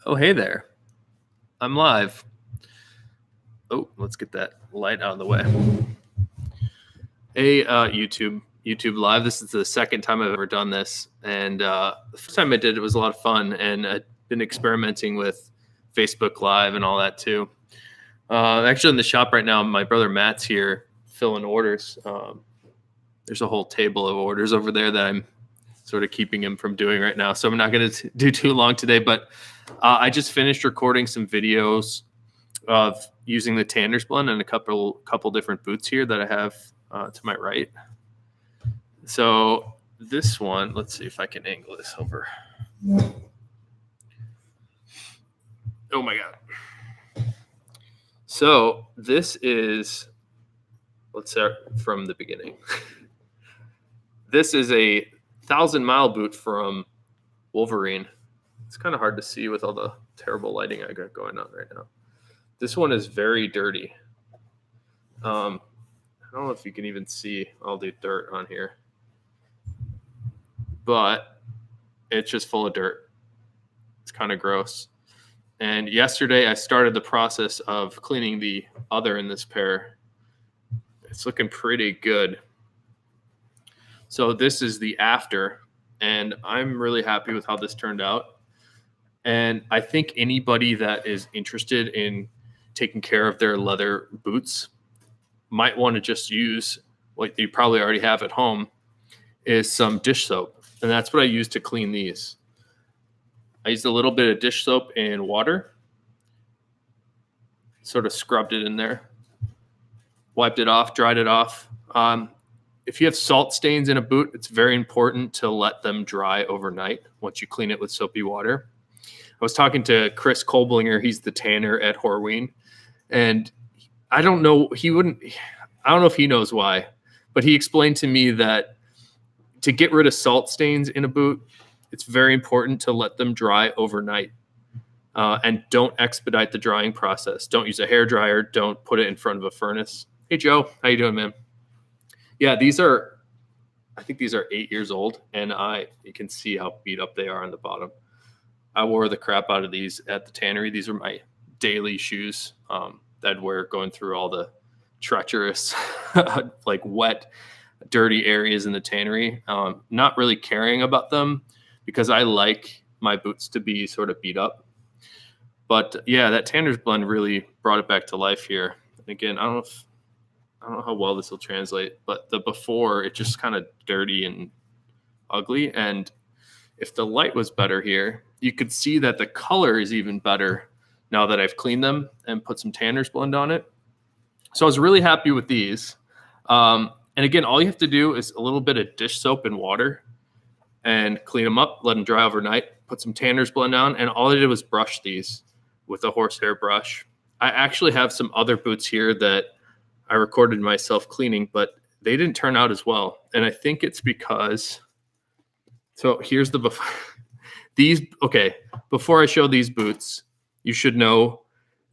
Oh, hey there. I'm live. Oh, let's get that light out of the way. Hey, YouTube Live. This is the second time I've ever done this. And the first time I did it was a lot of fun. And I've been experimenting with Facebook Live and all that too. Actually, in the shop right now, my brother Matt's here filling orders. There's a whole table of orders over there that I'm sort of keeping him from doing right now. So I'm not going to do too long today, but I just finished recording some videos of using the Tanner's blend and a couple different boots here that I have to my right. So this one, let's see if I can angle this over. Oh my God. So this is, let's start from the beginning. This is a 1,000-mile boot from Wolverine. It's kind of hard to see with all the terrible lighting I got going on right now. This one is very dirty. I don't know if you can even see all the dirt on here, but it's just full of dirt. It's kind of gross. And yesterday I started the process of cleaning the other in this pair. It's looking pretty good. So this is the after, and I'm really happy with how this turned out. And I think anybody that is interested in taking care of their leather boots might want to just use what you probably already have at home is some dish soap. And that's what I use to clean these. I used a little bit of dish soap and water, sort of scrubbed it in there, wiped it off, dried it off. If you have salt stains in a boot, it's very important to let them dry overnight once you clean it with soapy water. I was talking to Chris Kolblinger. He's the tanner at Horween. And I don't know if he knows why, but he explained to me that to get rid of salt stains in a boot, it's very important to let them dry overnight. And don't expedite the drying process. Don't use a hair dryer. Don't put it in front of a furnace. Hey, Joe. How you doing, man? Yeah, I think these are 8 years old, and you can see how beat up they are on the bottom. I wore the crap out of these at the tannery. These are my daily shoes that I'd wear going through all the treacherous, like wet, dirty areas in the tannery. Not really caring about them because I like my boots to be sort of beat up. But yeah, that Tanner's blend really brought it back to life here. And again, I don't know how well this will translate, but the before, it's just kind of dirty and ugly. And if the light was better here, you could see that the color is even better now that I've cleaned them and put some Tanner's blend on it. So I was really happy with these. And again, all you have to do is a little bit of dish soap and water and clean them up, let them dry overnight, put some Tanner's blend on, and all I did was brush these with a horsehair brush. I actually have some other boots here that I recorded myself cleaning, but they didn't turn out as well. And I think it's because, so here's the before. Before I show these boots, you should know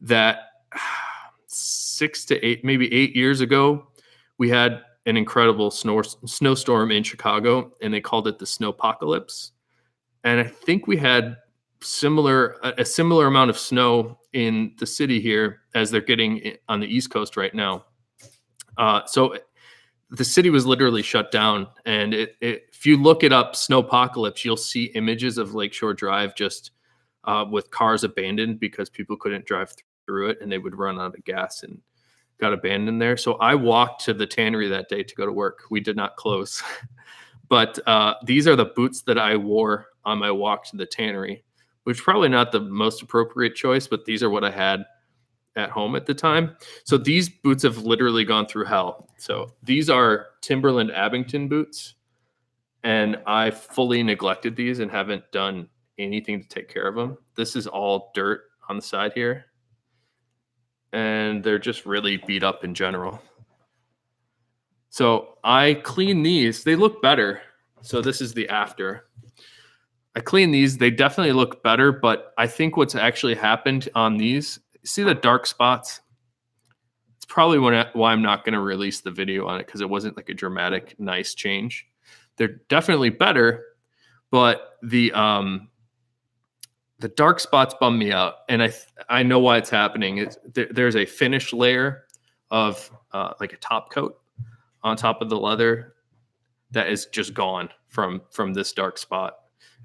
that 6 to 8, maybe 8 years ago, we had an incredible snowstorm in Chicago, and they called it the snowpocalypse. And I think we had a similar amount of snow in the city here as they're getting on the East Coast right now. So the city was literally shut down, and if you look it up, snowpocalypse, you'll see images of Lakeshore Drive just with cars abandoned because people couldn't drive through it, and they would run out of gas and got abandoned there. So I walked to the tannery that day to go to work. We did not close, but these are the boots that I wore on my walk to the tannery, which is probably not the most appropriate choice, but these are what I had at home at the time. So these boots have literally gone through hell. So these are Timberland Abington boots, and I fully neglected these and haven't done anything to take care of them. This is all dirt on the side here, and they're just really beat up in general. So I clean these. They look better. So this is the after. I clean these. They definitely look better, but I think what's actually happened on these, see the dark spots? It's probably why I'm not going to release the video on it, because it wasn't like a dramatic, nice change. They're definitely better, but the The dark spots bum me out, and I know why it's happening. There's a finish layer of like a top coat on top of the leather that is just gone from this dark spot,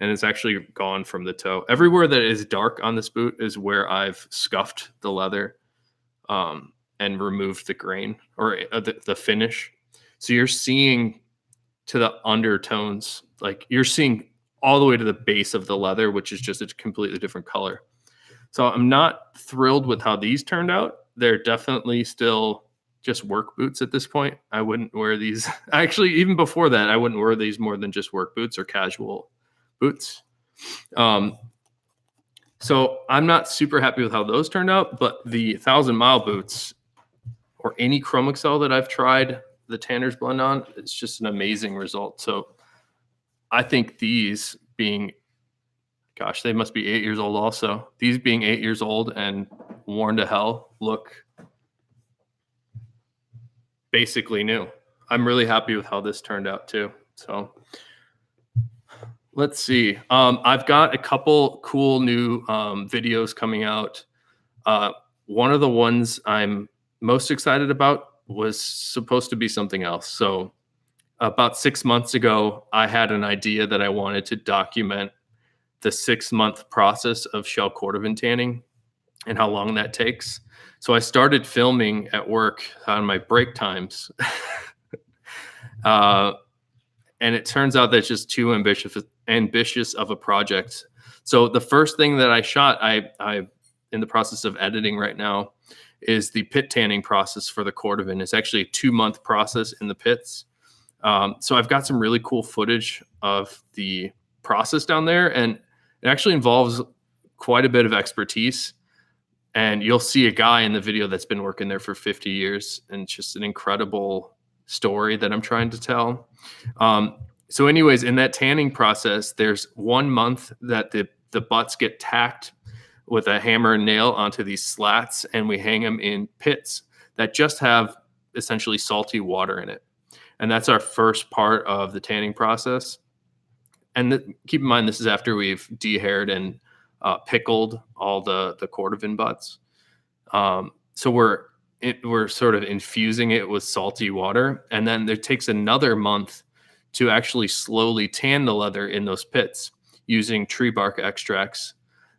and it's actually gone from the toe. Everywhere that is dark on this boot is where I've scuffed the leather and removed the grain or the finish. So you're seeing to the undertones, like you're seeing all the way to the base of the leather, which is just a completely different color. So I'm not thrilled with how these turned out. They're definitely still just work boots at this point. I wouldn't wear these. Actually, even before that, I wouldn't wear these more than just work boots or casual boots. So I'm not super happy with how those turned out, but the 1,000 Mile boots or any Chromexcel that I've tried the Tanner's blend on, it's just an amazing result. So I think these being, gosh, they must be 8 years old also. These being 8 years old and worn to hell look basically new. I'm really happy with how this turned out too. So let's see. I've got a couple cool new videos coming out. One of the ones I'm most excited about was supposed to be something else. So about 6 months ago, I had an idea that I wanted to document the 6-month process of shell cordovan tanning and how long that takes. So I started filming at work on my break times. And it turns out that's just too ambitious of a project. So the first thing that I shot, I in the process of editing right now, is the pit tanning process for the cordovan. It's actually a 2-month process in the pits. So I've got some really cool footage of the process down there, and it actually involves quite a bit of expertise. And you'll see a guy in the video that's been working there for 50 years, and it's just an incredible story that I'm trying to tell. So anyways, in that tanning process, there's 1 month that the butts get tacked with a hammer and nail onto these slats, and we hang them in pits that just have essentially salty water in it. And that's our first part of the tanning process. And keep in mind, this is after we've de-haired and pickled all the cordovan butts. So we're sort of infusing it with salty water. And then it takes another month to actually slowly tan the leather in those pits using tree bark extracts.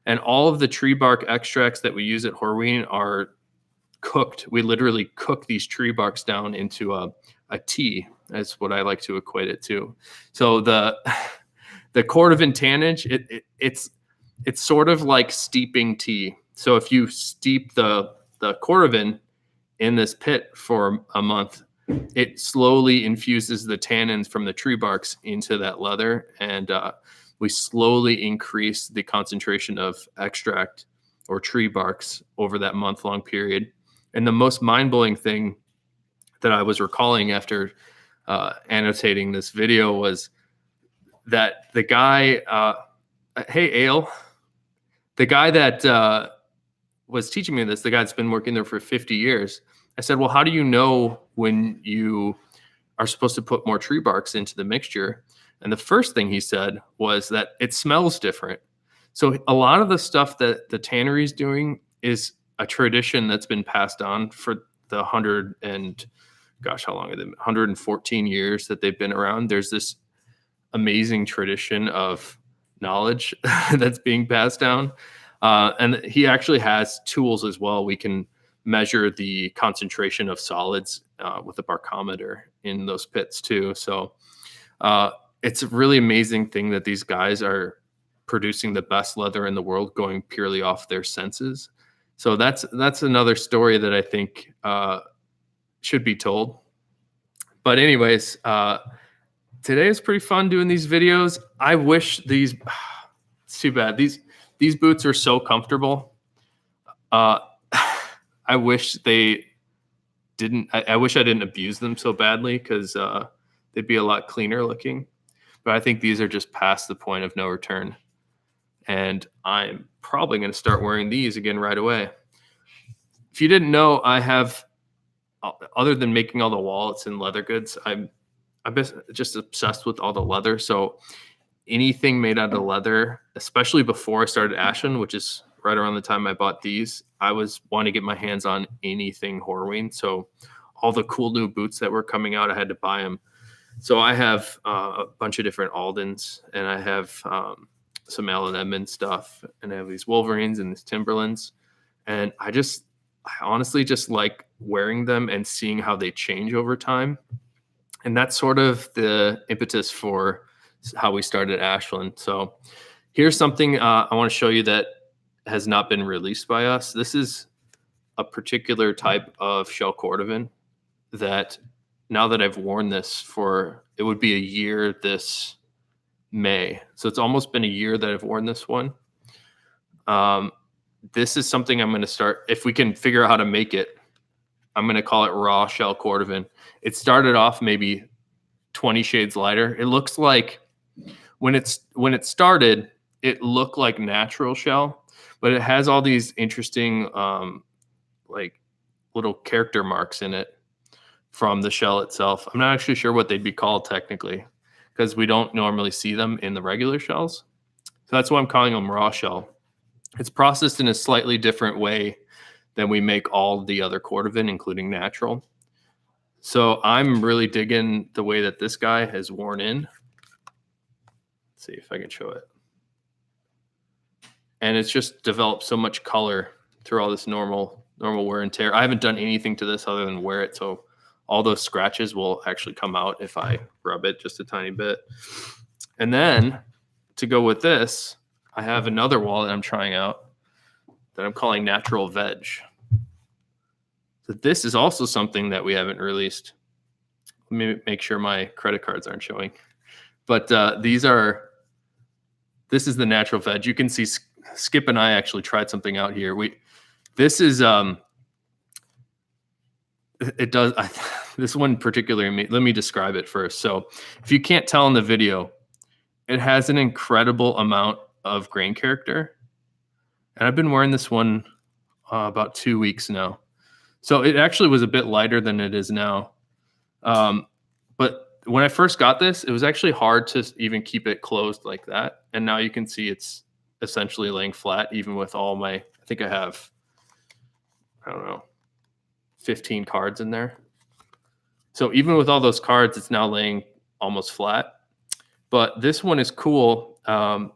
And all of the tree bark extracts that we use at Horween are cooked. We literally cook these tree barks down into a tea. That's what I like to equate it to. So the cordovan tannage, it's sort of like steeping tea. So if you steep the cordovan in this pit for a month, it slowly infuses the tannins from the tree barks into that leather, and we slowly increase the concentration of extract or tree barks over that month-long period. And the most mind-blowing thing that I was recalling after annotating this video was that the guy, hey, Ale, the guy that was teaching me this, the guy that's been working there for 50 years, I said, well, how do you know when you are supposed to put more tree barks into the mixture? And the first thing he said was that it smells different. So a lot of the stuff that the tannery is doing is a tradition that's been passed on for the 114 years that they've been around. There's this amazing tradition of knowledge that's being passed down. And he actually has tools as well. We can measure the concentration of solids with a barcometer in those pits too. So it's a really amazing thing that these guys are producing the best leather in the world, going purely off their senses. So that's another story that I think should be told. But anyways, today is pretty fun doing these videos. I wish these, it's too bad. These boots are so comfortable. I wish they didn't, I wish I didn't abuse them so badly, because they'd be a lot cleaner looking. But I think these are just past the point of no return. And I'm probably going to start wearing these again right away. If you didn't know, I have, other than making all the wallets and leather goods, I'm just obsessed with all the leather. So anything made out of leather, especially before I started Ashland, which is right around the time I bought these, I was wanting to get my hands on anything Horween. So all the cool new boots that were coming out, I had to buy them. So I have a bunch of different Aldens, and I have some Allen Edmonds stuff, and I have these Wolverines and these Timberlands. And I honestly just like wearing them and seeing how they change over time. And that's sort of the impetus for how we started Ashland. So here's something I want to show you that has not been released by us. This is a particular type of shell cordovan that now that I've worn this for, it would be a year this May. So it's almost been a year that I've worn this one. This is something I'm going to start, if we can figure out how to make it, I'm going to call it raw shell cordovan. It started off maybe 20 shades lighter. It looks like when it started, it looked like natural shell, but it has all these interesting like little character marks in it from the shell itself. I'm not actually sure what they'd be called technically, because we don't normally see them in the regular shells. So that's why I'm calling them raw shell. It's processed in a slightly different way than we make all the other cordovan, including natural. So I'm really digging the way that this guy has worn in. Let's see if I can show it. And it's just developed so much color through all this normal wear and tear. I haven't done anything to this other than wear it, so all those scratches will actually come out if I rub it just a tiny bit. And then to go with this, I have another wallet I'm trying out that I'm calling Natural Veg. So this is also something that we haven't released. Let me make sure my credit cards aren't showing. But this is the Natural Veg. You can see Skip and I actually tried something out here. This is this one particularly, let me describe it first. So if you can't tell in the video, it has an incredible amount of grain character. And I've been wearing this one about 2 weeks now. So it actually was a bit lighter than it is now. But when I first got this, it was actually hard to even keep it closed like that. And now you can see it's essentially laying flat, even with all my, I think I have, I don't know, 15 cards in there. So even with all those cards, it's now laying almost flat. But this one is cool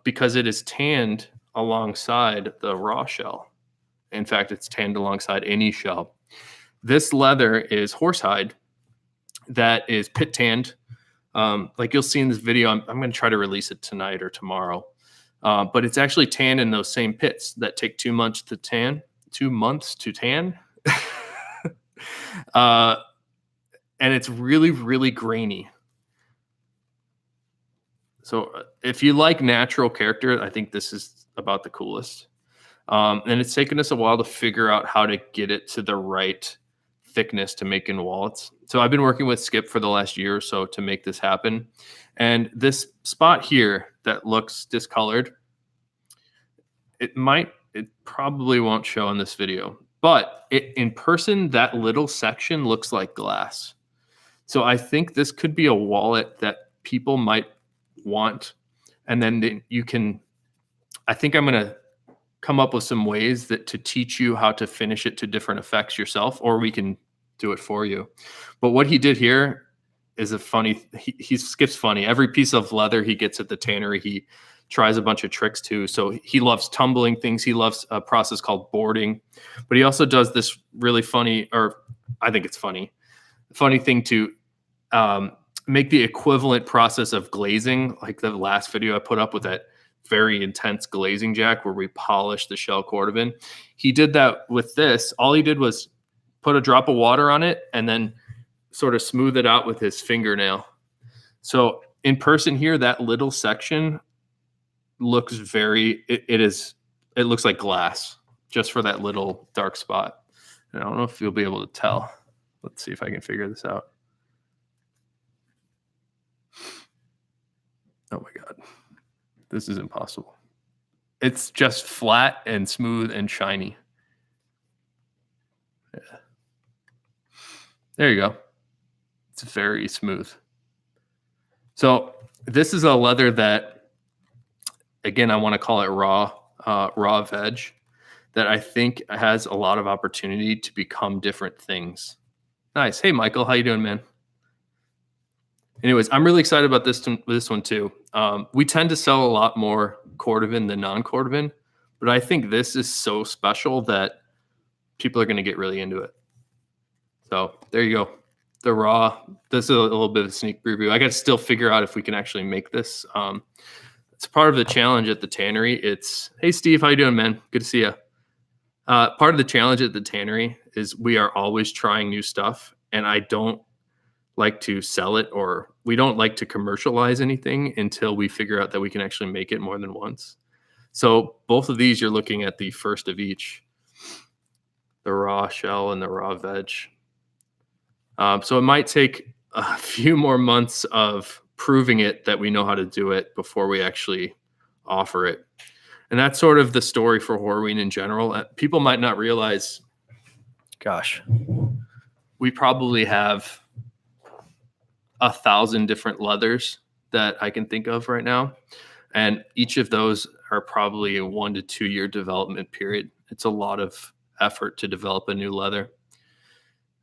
because it is tanned alongside the raw shell. In fact, it's tanned alongside any shell. This leather is horsehide that is pit tanned. Like you'll see in this video, I'm going to try to release it tonight or tomorrow. But it's actually tanned in those same pits that take 2 months to tan. 2 months to tan. And it's really, really grainy. So if you like natural character, I think this is about the coolest. And it's taken us a while to figure out how to get it to the right thickness to make in wallets. So I've been working with Skip for the last year or so to make this happen. And this spot here that looks discolored, it probably won't show in this video, but in person, that little section looks like glass. So I think this could be a wallet that people might want. And then you can, I think I'm going to come up with some ways to teach you how to finish it to different effects yourself, or we can do it for you. But what he did here is he skips funny. Every piece of leather he gets at the tannery, he tries a bunch of tricks too. So he loves tumbling things. He loves a process called boarding, but he also does this really funny, or I think it's funny thing to make the equivalent process of glazing, like the last video I put up with that very intense glazing jack where we polished the shell cordovan. He did that with this. All he did was put a drop of water on it and then sort of smooth it out with his fingernail. So in person here, that little section looks it looks like glass just for that little dark spot. And I don't know if you'll be able to tell. Let's see if I can figure this out. Oh my God. This is impossible. It's just flat and smooth and shiny. Yeah. There you go. It's very smooth. So this is a leather that again, I want to call it raw veg, that I think has a lot of opportunity to become different things. Nice. Hey, Michael, how you doing, man? Anyways, I'm really excited about this one too. We tend to sell a lot more cordovan than non-cordovan, but I think this is so special that people are going to get really into it. So there you go. The raw. This is a little bit of a sneak preview. I got to still figure out if we can actually make this. It's part of the challenge at the tannery. Hey, Steve, how you doing, man? Good to see you. Part of the challenge at the tannery is we are always trying new stuff, and I don't like to sell it, or we don't like to commercialize anything until we figure out that we can actually make it more than once. So both of these, you're looking at the first of each, the raw shell and the raw veg. So it might take a few more months of proving it that we know how to do it before we actually offer it. And that's sort of the story for Horween in general. People might not realize, gosh, we probably have 1,000 different leathers that I can think of right now. And each of those are probably a 1 to 2 year development period. It's a lot of effort to develop a new leather.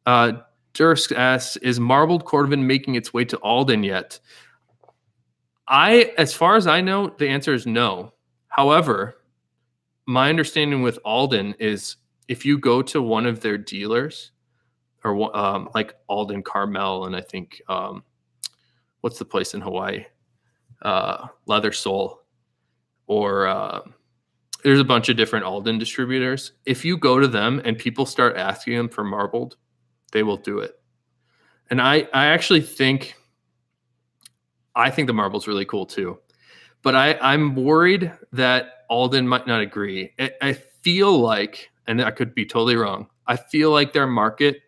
Dursk asks, is marbled cordovan making its way to Alden yet? As far as I know, the answer is no. However, my understanding with Alden is if you go to one of their dealers, or like Alden Carmel, and I think what's the place in Hawaii? Leather Soul, or there's a bunch of different Alden distributors. If you go to them and people start asking them for marbled, they will do it. And I actually think the marble's really cool too. But I'm worried that Alden might not agree. I feel like, and I could be totally wrong, I feel like their market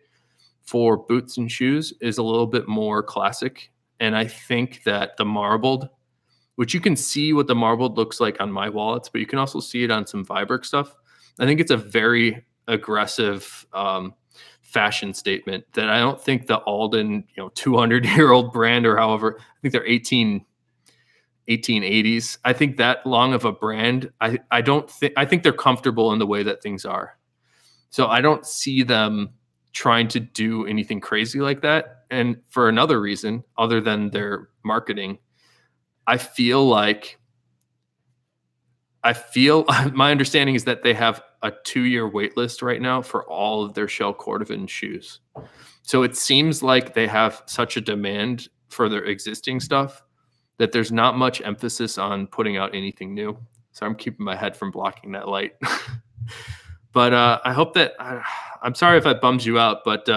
for boots and shoes is a little bit more classic. And I think that the marbled, which you can see what the marbled looks like on my wallets, but you can also see it on some Viberg stuff. I think it's a very aggressive fashion statement that I don't think the Alden, 200-year-old brand, or however, I think they're 1880s. I think that long of a brand, I think they're comfortable in the way that things are. So I don't see them trying to do anything crazy like that. And for another reason, other than their marketing, I feel my understanding is that they have a 2-year wait list right now for all of their shell cordovan shoes. So it seems like they have such a demand for their existing stuff that there's not much emphasis on putting out anything new. So I'm keeping my head from blocking that light. But I hope that I'm sorry if that bums you out, but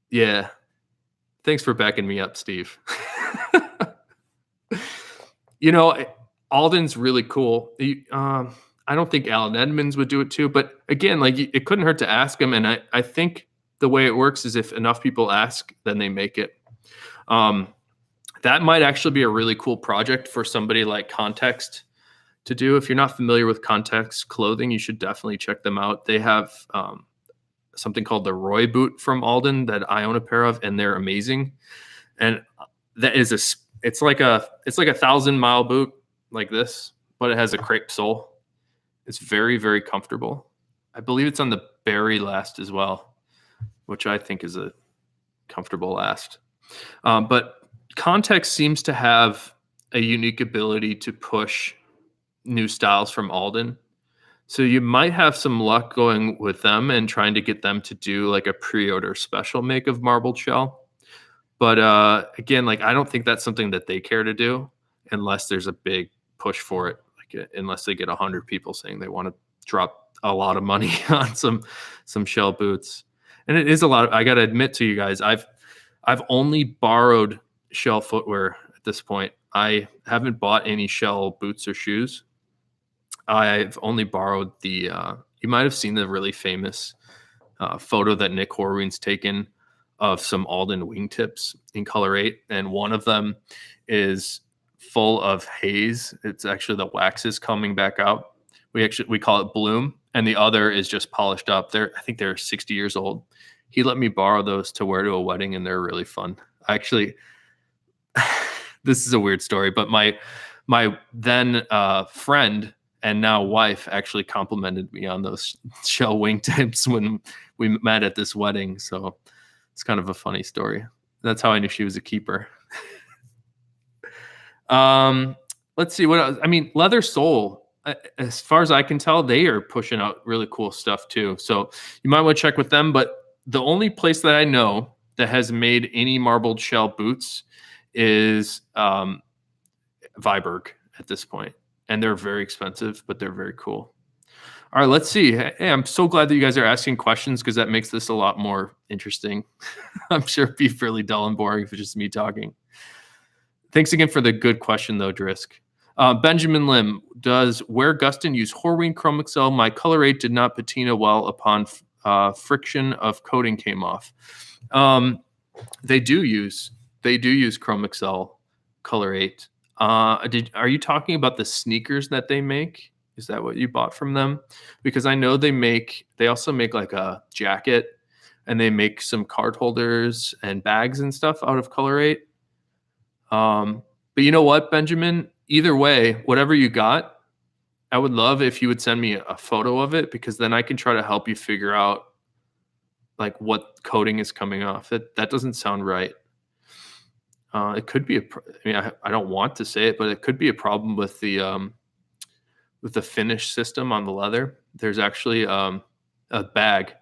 yeah, thanks for backing me up, Steve. Alden's really cool. I don't think Alan Edmonds would do it too, but again, like, it couldn't hurt to ask him. And I think the way it works is if enough people ask, then they make it. That might actually be a really cool project for somebody like Context to do. If you're not familiar with Context clothing, you should definitely check them out. They have something called the Roy boot from Alden that I own a pair of, and they're amazing. And that is it's like a 1,000-mile boot like this, but it has a crepe sole. It's very, very comfortable. I believe it's on the Berry last as well, which I think is a comfortable last. But Context seems to have a unique ability to push new styles from Alden. So you might have some luck going with them and trying to get them to do like a pre-order special make of marbled shell. But again, like, I don't think that's something that they care to do unless there's a big push for it. Like, unless they get 100 people saying they want to drop a lot of money on some shell boots. And it is a lot. I got to admit to you guys, I've only borrowed shell footwear at this point. I haven't bought any shell boots or shoes. I've only borrowed you might have seen the really famous photo that Nick Horween's taken of some Alden wingtips in color 8. And one of them is full of haze. It's actually the wax is coming back out. We call it bloom. And the other is just polished up. I think they're 60 years old. He let me borrow those to wear to a wedding, and they're really fun. Actually, this is a weird story, but my My then friend and now wife actually complimented me on those shell wingtips when we met at this wedding. So it's kind of a funny story. That's how I knew she was a keeper. Let's see what else. I mean, leather sole, as far as I can tell, they are pushing out really cool stuff too. So you might want to check with them. But the only place that I know that has made any marbled shell boots is Viberg at this point. And they're very expensive, but they're very cool. All right, let's see. Hey, I'm so glad that you guys are asking questions because that makes this a lot more interesting. I'm sure it'd be fairly dull and boring if it's just me talking. Thanks again for the good question, though, Drisk. Benjamin Lim, does Wear Gustin use Horween Chromexcel? My Color 8 did not patina well upon friction of coating came off. They do use Chromexcel Color 8. Are you talking about the sneakers that they make? Is that what you bought from them? Because I know they also make like a jacket, and they make some card holders and bags and stuff out of Color 8. But you know what, Benjamin? Either way, whatever you got, I would love if you would send me a photo of it, because then I can try to help you figure out like what coating is coming off. That doesn't sound right. It could be I don't want to say it, but it could be a problem with the finish system on the leather. There's actually a bag.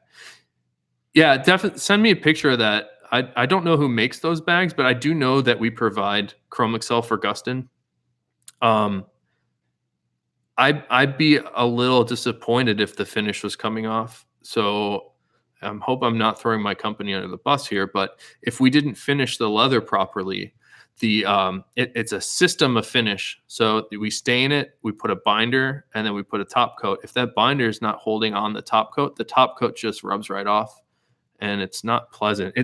Yeah, definitely send me a picture of that. I don't know who makes those bags, but I do know that we provide Chromexcel for Gustin. I'd be a little disappointed if the finish was coming off. So I hope I'm not throwing my company under the bus here, but if we didn't finish the leather properly, it's a system of finish. So we stain it, we put a binder, and then we put a top coat. If that binder is not holding on the top coat just rubs right off, and it's not pleasant.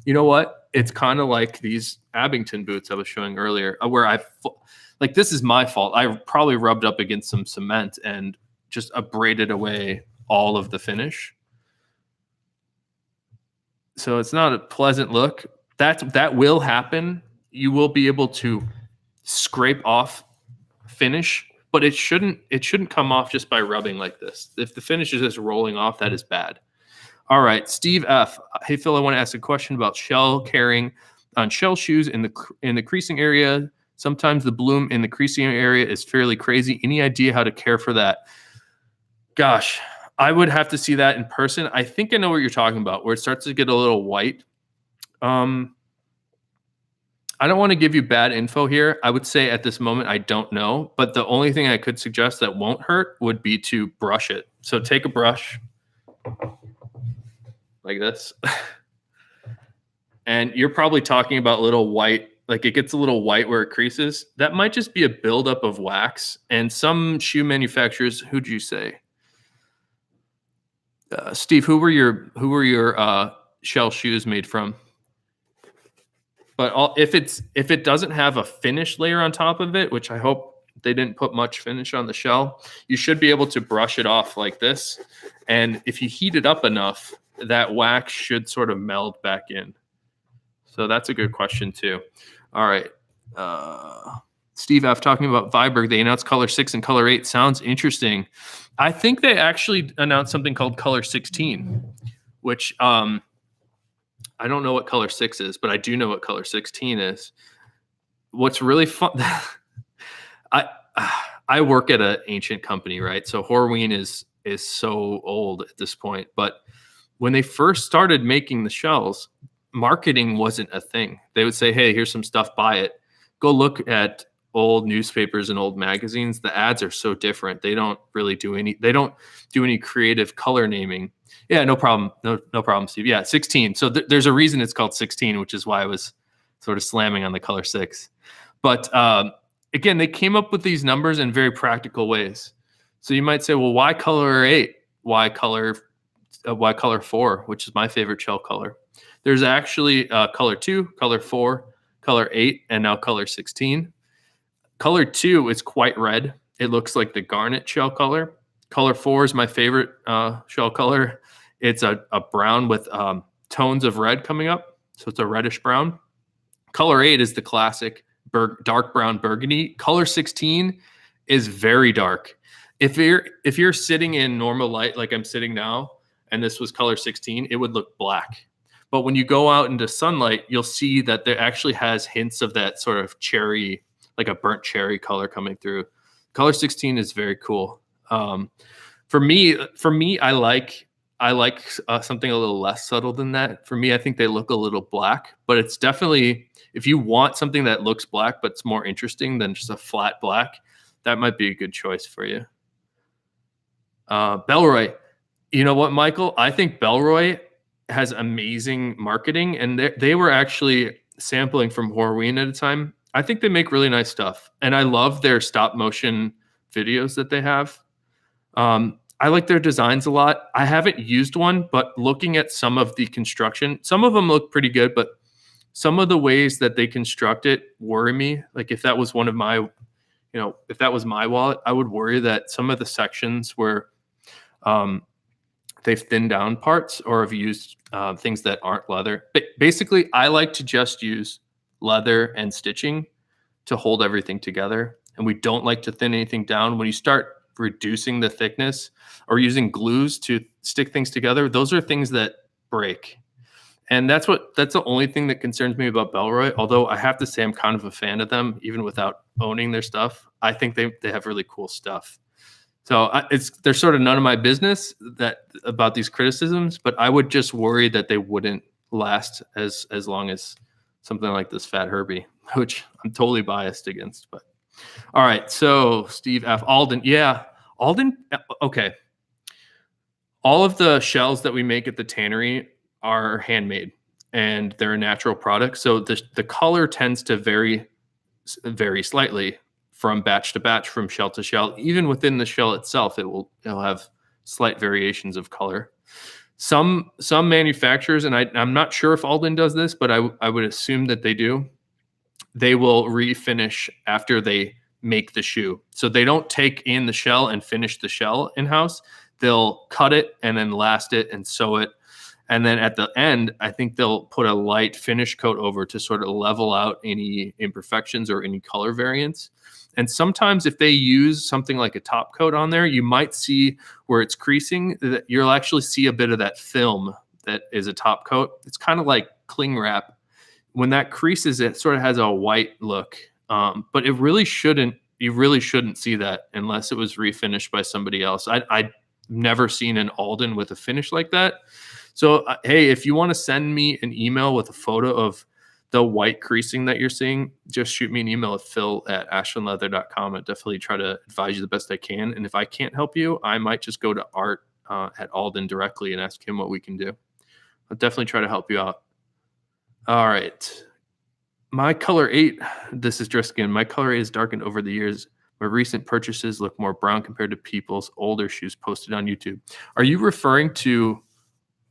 You know what? It's kind of like these Abington boots I was showing earlier, where this is my fault. I probably rubbed up against some cement and just abraded away all of the finish. So it's not a pleasant look. That will happen. You will be able to scrape off finish, but it shouldn't come off just by rubbing like this. If the finish is just rolling off, that is bad. All right, Steve F. Hey Phil, I want to ask a question about shell carrying on shell shoes in the creasing area. Sometimes the bloom in the creasing area is fairly crazy. Any idea how to care for that? Gosh, I would have to see that in person. I think I know what you're talking about, where it starts to get a little white. I don't want to give you bad info here. I would say at this moment, I don't know. But the only thing I could suggest that won't hurt would be to brush it. So take a brush like this. And you're probably talking about little white, like it gets a little white where it creases. That might just be a buildup of wax. And some shoe manufacturers, who'd you say? Steve, who were your shell shoes made from? But if it doesn't have a finish layer on top of it, which I hope they didn't put much finish on the shell, you should be able to brush it off like this. And if you heat it up enough, that wax should sort of meld back in. So that's a good question too. All right. Steve F. talking about Viberg. They announced Color 6 and Color 8. Sounds interesting. I think they actually announced something called Color 16, which I don't know what Color 6 is, but I do know what Color 16 is. What's really fun, I work at an ancient company, right? So Horween is so old at this point. But when they first started making the shells, marketing wasn't a thing. They would say, hey, here's some stuff, buy it. Go look at old newspapers and old magazines. The ads are so different. They don't do any creative color naming. Yeah, no problem. No problem, Steve. Yeah, 16. So there's a reason it's called 16, which is why I was sort of slamming on the Color 6. But again, they came up with these numbers in very practical ways. So you might say, well, why Color 8? Why Color 4, which is my favorite shell color? There's actually Color 2, Color 4, Color 8, and now Color 16. Color 2 is quite red. It looks like the garnet shell color. Color 4 is my favorite shell color. It's a brown with tones of red coming up. So it's a reddish brown. Color 8 is the classic dark brown burgundy. Color 16 is very dark. If you're sitting in normal light like I'm sitting now, and this was color 16, it would look black. But when you go out into sunlight, you'll see that there actually has hints of that sort of cherry, like a burnt cherry color coming through. Color 16 is very cool. For me, I like something a little less subtle than that. For me, I think they look a little black, but it's definitely, if you want something that looks black but it's more interesting than just a flat black, that might be a good choice for you. Bellroy. You know what, Michael? I think Bellroy has amazing marketing, and they were actually sampling from Horween at a time. I think they make really nice stuff, and I love their stop motion videos that they have. I like their designs a lot. I haven't used one, but looking at some of the construction, some of them look pretty good, but some of the ways that they construct it worry me. Like if that was one of my, if that was my wallet, I would worry that some of the sections where they've thinned down parts or have used things that aren't leather. But basically, I like to just use leather and stitching to hold everything together. And we don't like to thin anything down. When you start reducing the thickness or using glues to stick things together, those are things that break. And that's the only thing that concerns me about Bellroy. Although I have to say I'm kind of a fan of them, even without owning their stuff. I think they have really cool stuff. So they're sort of none of my business about these criticisms, but I would just worry that they wouldn't last as long as something like this Fat Herbie, which I'm totally biased against. But all right, so Steve F. Alden, yeah, Alden. Okay, all of the shells that we make at the tannery are handmade, and they're a natural product. So the color tends to vary slightly from batch to batch, from shell to shell. Even within the shell itself, it'll have slight variations of color. Some manufacturers, and I'm not sure if Alden does this, but I would assume that they do. They will refinish after they make the shoe. So they don't take in the shell and finish the shell in-house. They'll cut it and then last it and sew it. And then at the end, I think they'll put a light finish coat over to sort of level out any imperfections or any color variants. And sometimes if they use something like a top coat on there, you might see where it's creasing, that you'll actually see a bit of that film that is a top coat. It's kind of like cling wrap. When that creases, it sort of has a white look. But you really shouldn't see that unless it was refinished by somebody else. I've never seen an Alden with a finish like that. So, hey, if you want to send me an email with a photo of the white creasing that you're seeing, just shoot me an email at phil@ashlandleather.com. I'd definitely try to advise you the best I can. And if I can't help you, I might just go to Art at Alden directly and ask him what we can do. I'll definitely try to help you out. All right. My color 8, this is Driskin. My color 8 is darkened over the years. My recent purchases look more brown compared to people's older shoes posted on YouTube. Are you referring to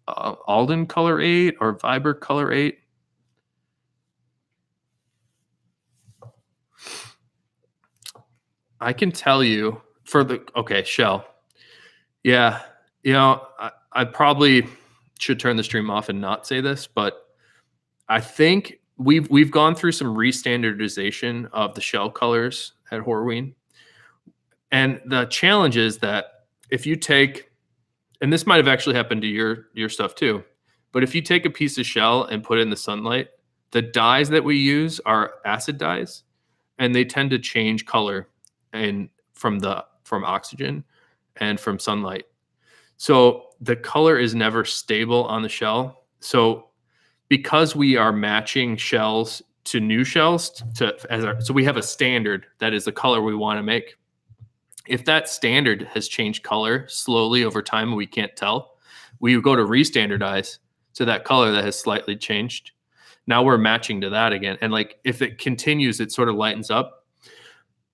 Alden color 8 or Viber color 8? I can tell you shell. Yeah, I probably should turn the stream off and not say this, but I think we've gone through some restandardization of the shell colors at Horween. And the challenge is that if you take, and this might have actually happened to your stuff too, but if you take a piece of shell and put it in the sunlight, the dyes that we use are acid dyes, and they tend to change color from oxygen and from sunlight. So the color is never stable on the shell. So because we are matching shells to new shells so we have a standard that is the color we want to make. If that standard has changed color slowly over time and we can't tell, we go to restandardize to that color that has slightly changed. Now we're matching to that again. And like if it continues, it sort of lightens up.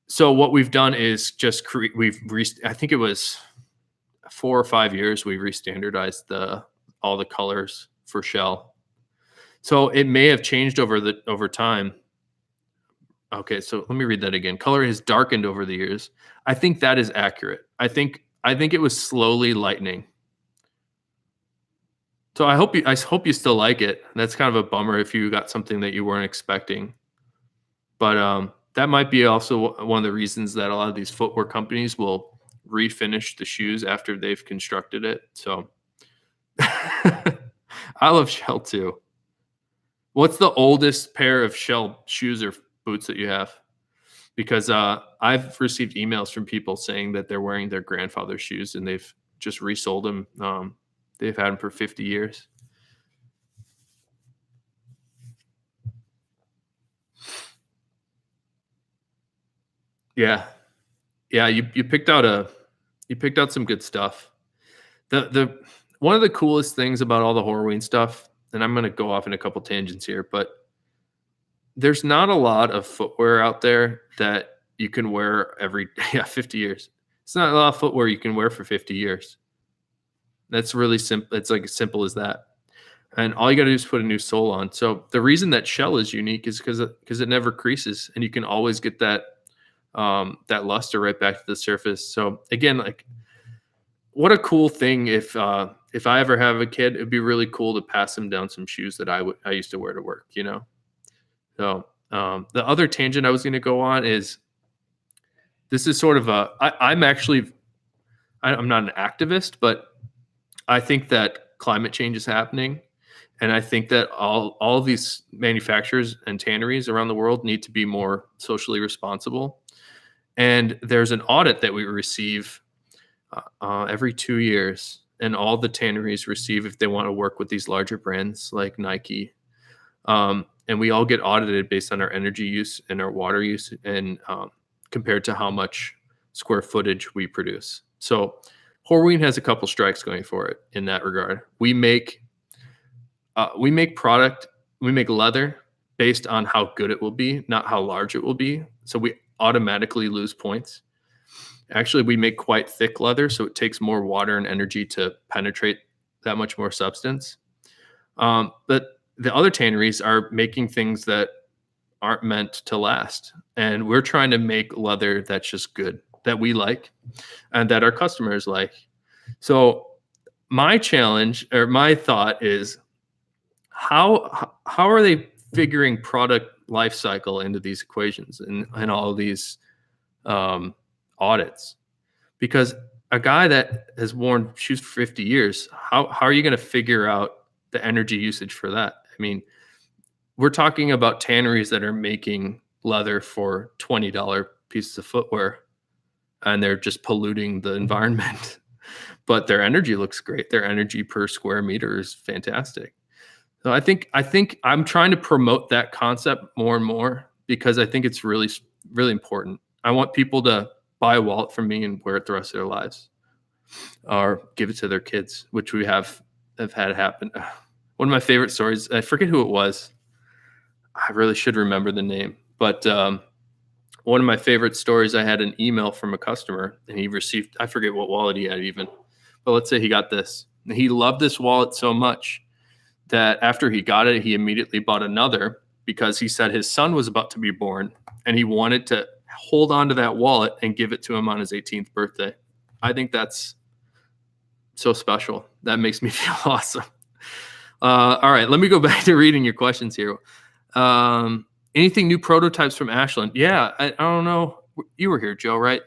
So what we've done is just I think it was 4 or 5 years we restandardized all the colors for shell. So it may have changed over time. Okay, so let me read that again. Color has darkened over the years. I think that is accurate. I think it was slowly lightening. So I hope you still like it. That's kind of a bummer if you got something that you weren't expecting. But that might be also one of the reasons that a lot of these footwear companies will refinish the shoes after they've constructed it. So I love shell too. What's the oldest pair of shell shoes or boots that you have? Because I've received emails from people saying that they're wearing their grandfather's shoes and they've just resold them. They've had them for 50 years. Yeah, yeah. You picked out some good stuff. The one of the coolest things about all the Horween stuff, and I'm going to go off in a couple tangents here, but there's not a lot of footwear out there that you can wear every 50 years. It's not a lot of footwear you can wear for 50 years. That's really simple. It's like as simple as that. And all you got to do is put a new sole on. So the reason that shell is unique is because it never creases, and you can always get that luster right back to the surface. So again, like, what a cool thing if I ever have a kid, it'd be really cool to pass him down some shoes that I used to wear to work. So the other tangent I was going to go on is this is sort of I'm not an activist, but I think that climate change is happening. And I think that all of these manufacturers and tanneries around the world need to be more socially responsible. And there's an audit that we receive every 2 years, and all the tanneries receive if they want to work with these larger brands like Nike. And we all get audited based on our energy use and our water use, and compared to how much square footage we produce. So Horween has a couple strikes going for it in that regard. We make leather based on how good it will be, not how large it will be. So we automatically lose points. Actually, we make quite thick leather, so it takes more water and energy to penetrate that much more substance. But the other tanneries are making things that aren't meant to last. And we're trying to make leather that's just good, that we like, and that our customers like. So my challenge, or my thought is, how are they figuring product life cycle into these equations and all of these audits? Because a guy that has worn shoes for 50 years, how are you going to figure out the energy usage for that? I mean, we're talking about tanneries that are making leather for $20 pieces of footwear, and they're just polluting the environment. But their energy looks great. Their energy per square meter is fantastic. So I think I'm trying to promote that concept more and more, because I think it's really, really important. I want people to buy a wallet from me and wear it the rest of their lives, or give it to their kids, which we have had happen. One of my favorite stories, I forget who it was. I really should remember the name, but one of my favorite stories, I had an email from a customer, and he received, I forget what wallet he had even, but let's say he got this. And he loved this wallet so much that after he got it, he immediately bought another, because he said his son was about to be born and he wanted to hold on to that wallet and give it to him on his 18th birthday. I think that's so special. That makes me feel awesome. All right, let me go back to reading your questions here. Anything new prototypes from Ashland? Yeah, I don't know. You were here, Joe, right?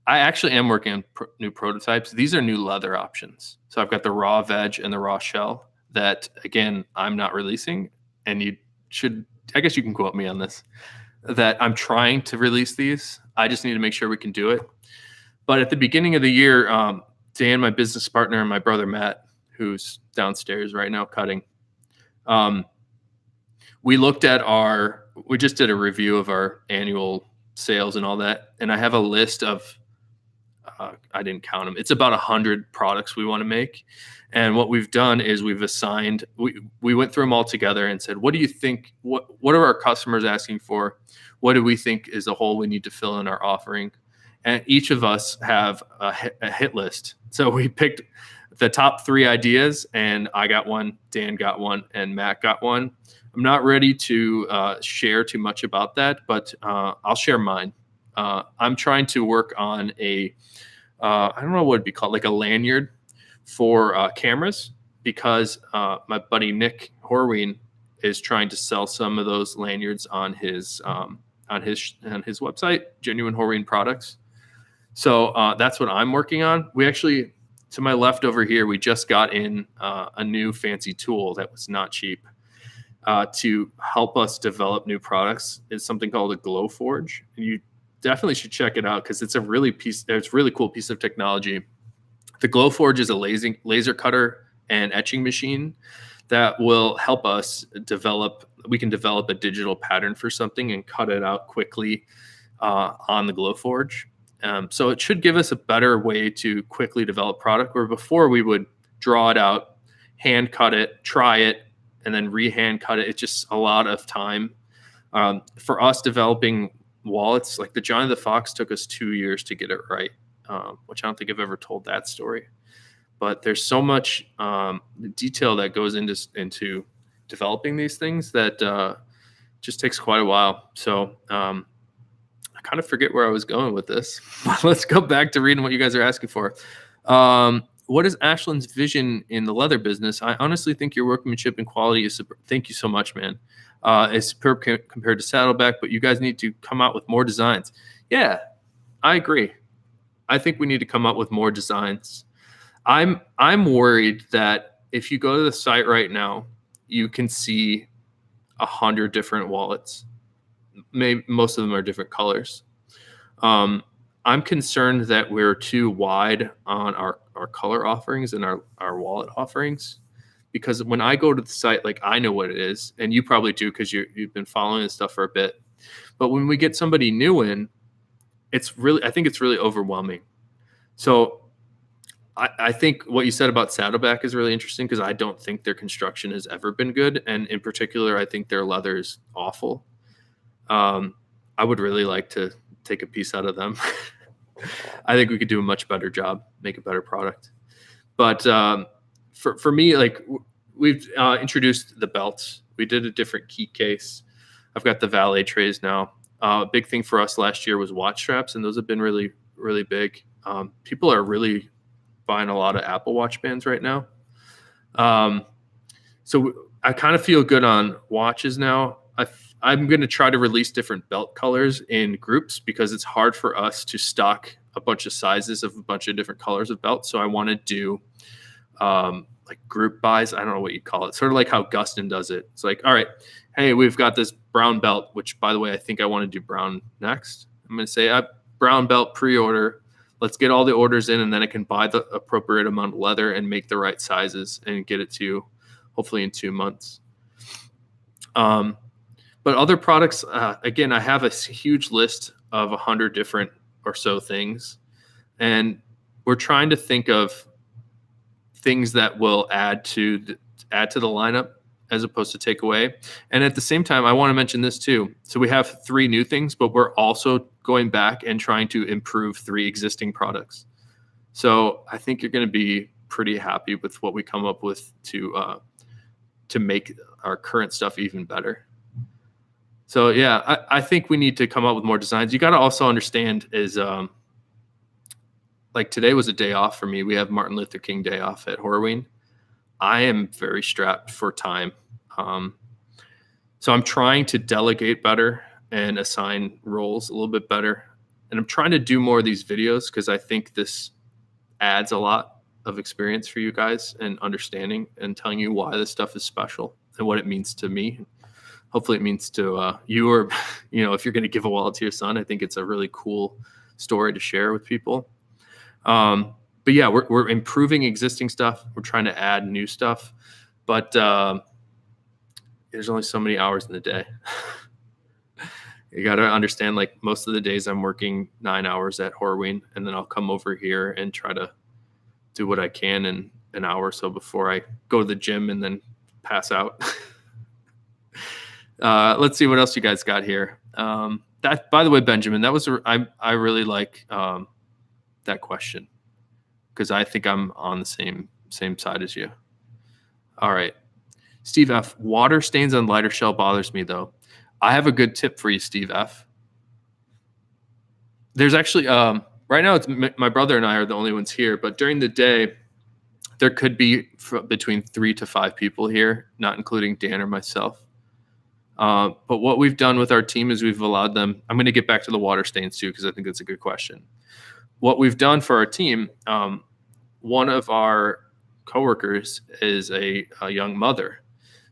I actually am working on new prototypes. These are new leather options. So I've got the raw veg and the raw shell that, again, I'm not releasing. And I guess you can quote me on this, that I'm trying to release these. I just need to make sure we can do it. But at the beginning of the year, Dan, my business partner, and my brother, Matt, who's downstairs right now cutting, we just did a review of our annual sales and all that. And I have a list of, I didn't count them. It's about 100 products we want to make. And what we've done is we've assigned, we went through them all together and said, what do you think, what are our customers asking for? What do we think is the hole we need to fill in our offering? And each of us have a hit list. So we picked the top 3 ideas, and I got one, Dan got one, and Matt got one. I'm not ready to share too much about that, but I'll share mine. I'm trying to work on I don't know what it'd be called, like a lanyard for cameras, because my buddy Nick Horween is trying to sell some of those lanyards on his website, Genuine Horween Products. So that's what I'm working on. We actually, to my left over here, we just got in a new fancy tool that was not cheap to help us develop new products. It's something called a Glow Forge. You definitely should check it out because it's a really cool piece of technology. The Glow Forge is a laser cutter and etching machine that will help us develop. We can develop a digital pattern for something and cut it out quickly on the Glow Forge. So it should give us a better way to quickly develop product, where before we would draw it out, hand cut it, try it, and then re-hand cut it. It's just a lot of time. For us developing wallets, like the Johnny the Fox took us 2 years to get it right, which I don't think I've ever told that story. But there's so much detail that goes into developing these things that just takes quite a while. So I kind of forget where I was going with this. Let's go back to reading what you guys are asking for. What is Ashland's vision in the leather business? I honestly think your workmanship and quality is superb. Thank you so much, man. It's superb compared to Saddleback, but you guys need to come out with more designs. Yeah, I agree. I think we need to come up with more designs. I'm worried that if you go to the site right now, you can see 100 different wallets. Maybe most of them are different colors. I'm concerned that we're too wide on our color offerings and our wallet offerings, because when I go to the site, like, I know what it is, and you probably do because you've been following this stuff for a bit. But when we get somebody new in, I think it's really overwhelming. So I think what you said about Saddleback is really interesting, because I don't think their construction has ever been good. And in particular, I think their leather is awful. I would really like to take a piece out of them. I think we could do a much better job, make a better product. But for me, like, we've introduced the belts. We did a different key case. I've got the valet trays now. A big thing for us last year was watch straps, and those have been really, really big. People are really buying a lot of Apple Watch bands right now. So I kind of feel good on watches now. I'm going to try to release different belt colors in groups, because it's hard for us to stock a bunch of sizes of a bunch of different colors of belts. So I want to do like group buys. I don't know what you call it. Sort of like how Gustin does it. It's like, all right, hey, we've got this brown belt, which, by the way, I think I want to do brown next. I'm going to say brown belt pre-order. Let's get all the orders in, and then I can buy the appropriate amount of leather and make the right sizes and get it to you hopefully in 2 months. But other products, again, I have a huge list of 100 different or so things, and we're trying to think of things that will add to the lineup as opposed to take away. And at the same time, I want to mention this too. So we have 3 new things, but we're also going back and trying to improve 3 existing products. So I think you're going to be pretty happy with what we come up with to make our current stuff even better. So yeah, I think we need to come up with more designs. You got to also understand is like today was a day off for me. We have Martin Luther King Day off at Horween. I am very strapped for time. So I'm trying to delegate better and assign roles a little bit better. And I'm trying to do more of these videos, because I think this adds a lot of experience for you guys and understanding and telling you why this stuff is special and what it means to me. Hopefully it means to you, or, if you're going to give a wallet to your son, I think it's a really cool story to share with people. But yeah, we're improving existing stuff. We're trying to add new stuff, but there's only so many hours in the day. You got to understand, like, most of the days I'm working 9 hours at Horween, and then I'll come over here and try to do what I can in an hour or so before I go to the gym and then pass out. Let's see what else you guys got here. That, by the way, Benjamin, that was I really like that question, because I think I'm on the same side as you. All right, Steve F. Water stains on lighter shell bothers me though. I have a good tip for you, Steve F. There's actually right now it's my brother and I are the only ones here, but during the day there could be between 3 to 5 people here, not including Dan or myself. But what we've done with our team is we've allowed them. I'm going to get back to the water stains too, because I think that's a good question. What we've done for our team, one of our coworkers is a young mother.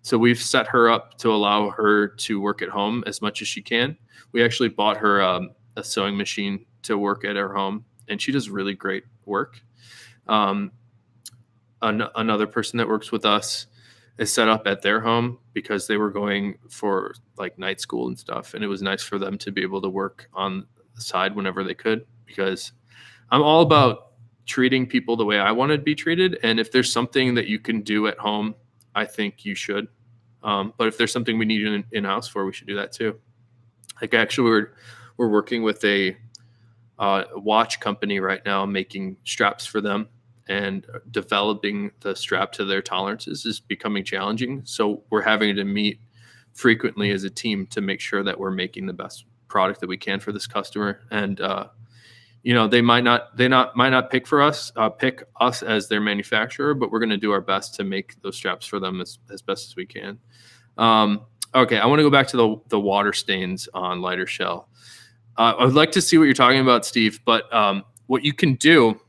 So we've set her up to allow her to work at home as much as she can. We actually bought her a sewing machine to work at her home, and she does really great work. Another person that works with us is set up at their home because they were going for like night school and stuff. And it was nice for them to be able to work on the side whenever they could, because I'm all about treating people the way I want to be treated. And if there's something that you can do at home, I think you should. But if there's something we need in-house for, we should do that too. Like actually we're working with a watch company right now, making straps for them, and developing the strap to their tolerances is becoming challenging. So we're having to meet frequently as a team to make sure that we're making the best product that we can for this customer. And, they might not pick us as their manufacturer, but we're going to do our best to make those straps for them as best as we can. Okay. I want to go back to the water stains on lighter shell. I would like to see what you're talking about, Steve, but what you can do,